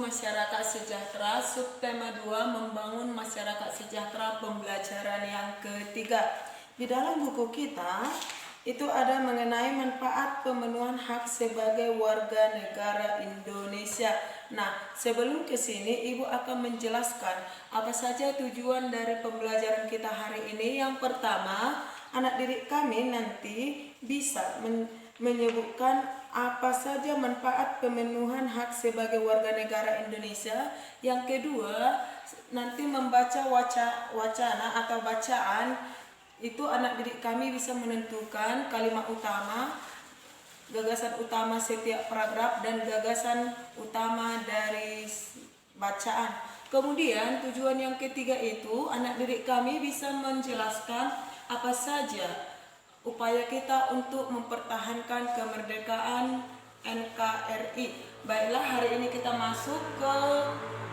Masyarakat Sejahtera, subtema 2, membangun masyarakat sejahtera, pembelajaran yang ketiga. Di dalam buku kita itu ada mengenai manfaat pemenuhan hak sebagai warga negara Indonesia. Nah, sebelum ke sini Ibu akan menjelaskan apa saja tujuan dari pembelajaran kita hari ini. Yang pertama, anak didik kami nanti bisa menyebutkan apa saja manfaat pemenuhan hak sebagai warga negara Indonesia. Yang kedua, nanti membaca wacana atau bacaan. Itu anak didik kami bisa menentukan kalimat utama, gagasan utama setiap paragraf, dan gagasan utama dari bacaan. Kemudian tujuan yang ketiga itu anak didik kami bisa menjelaskan apa saja upaya kita untuk mempertahankan kemerdekaan NKRI. Baiklah, hari ini kita masuk ke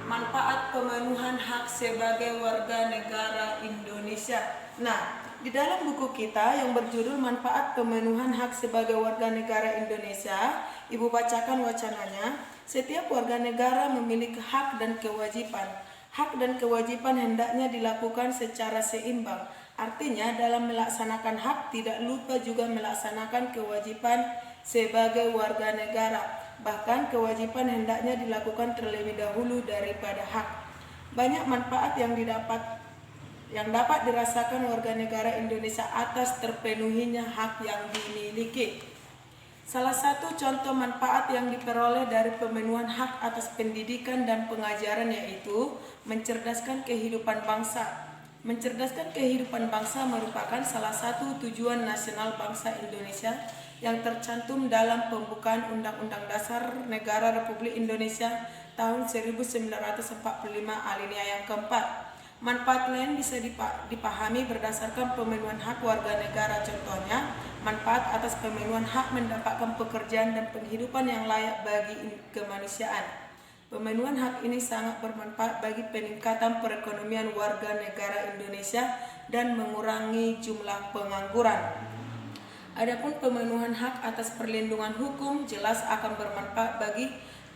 manfaat pemenuhan hak sebagai warga negara Indonesia. Nah, di dalam buku kita yang berjudul Manfaat Pemenuhan Hak sebagai Warga Negara Indonesia, Ibu bacakan wacananya. Setiap warga negara memiliki hak dan kewajiban. Hak dan kewajiban hendaknya dilakukan secara seimbang. Artinya dalam melaksanakan hak tidak lupa juga melaksanakan kewajiban sebagai warga negara. Bahkan kewajiban hendaknya dilakukan terlebih dahulu daripada hak. Banyak manfaat yang dapat dirasakan warga negara Indonesia atas terpenuhinya hak yang dimiliki. Salah satu contoh manfaat yang diperoleh dari pemenuhan hak atas pendidikan dan pengajaran yaitu mencerdaskan kehidupan bangsa. Mencerdaskan kehidupan bangsa merupakan salah satu tujuan nasional bangsa Indonesia yang tercantum dalam pembukaan Undang-Undang Dasar Negara Republik Indonesia tahun 1945 alinea yang keempat. Manfaat lain bisa dipahami berdasarkan pemenuhan hak warga negara. Contohnya, manfaat atas pemenuhan hak mendapatkan pekerjaan dan penghidupan yang layak bagi kemanusiaan. Pemenuhan hak ini sangat bermanfaat bagi peningkatan perekonomian warga negara Indonesia dan mengurangi jumlah pengangguran. Adapun pemenuhan hak atas perlindungan hukum jelas akan bermanfaat bagi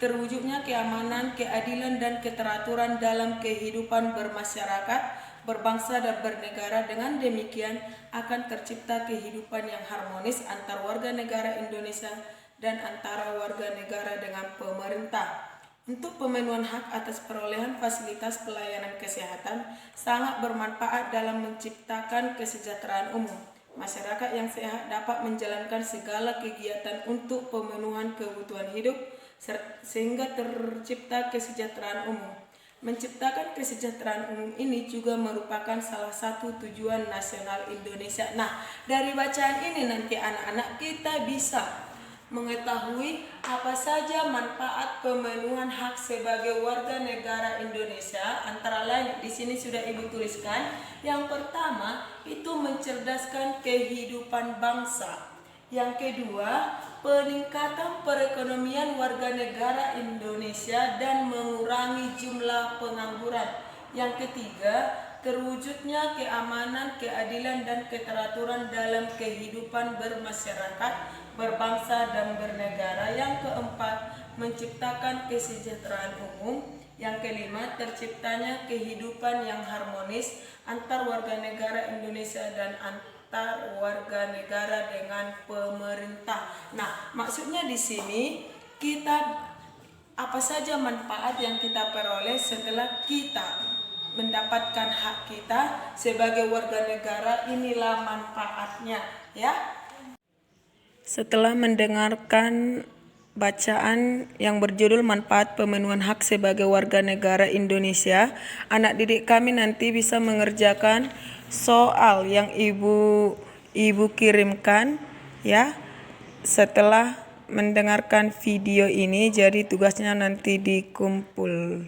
terwujudnya keamanan, keadilan, dan keteraturan dalam kehidupan bermasyarakat, berbangsa, dan bernegara. Dengan demikian akan tercipta kehidupan yang harmonis antar warga negara Indonesia dan antara warga negara dengan pemerintah. Untuk pemenuhan hak atas perolehan fasilitas pelayanan kesehatan sangat bermanfaat dalam menciptakan kesejahteraan umum. Masyarakat yang sehat dapat menjalankan segala kegiatan untuk pemenuhan kebutuhan hidup sehingga tercipta kesejahteraan umum. Menciptakan kesejahteraan umum ini juga merupakan salah satu tujuan nasional Indonesia. Nah, dari bacaan ini nanti anak-anak kita bisa mengetahui apa saja manfaat pemenuhan hak sebagai warga negara Indonesia. Antara lain di sini sudah Ibu tuliskan. Yang pertama itu mencerdaskan kehidupan bangsa. Yang kedua, peningkatan perekonomian warga negara Indonesia dan mengurangi jumlah pengangguran. Yang ketiga, terwujudnya keamanan, keadilan, dan keteraturan dalam kehidupan bermasyarakat, berbangsa, dan bernegara. Yang keempat, menciptakan kesejahteraan umum. Yang kelima, terciptanya kehidupan yang harmonis antar warga negara Indonesia dan antar warga negara dengan pemerintah. Nah, maksudnya di sini apa saja manfaat yang kita peroleh setelah kita mendapatkan hak kita sebagai warga negara, inilah manfaatnya ya. Setelah mendengarkan bacaan yang berjudul Manfaat Pemenuhan Hak sebagai Warga Negara Indonesia, anak didik kami nanti bisa mengerjakan soal yang ibu kirimkan ya. Setelah mendengarkan video ini, jadi tugasnya nanti dikumpul.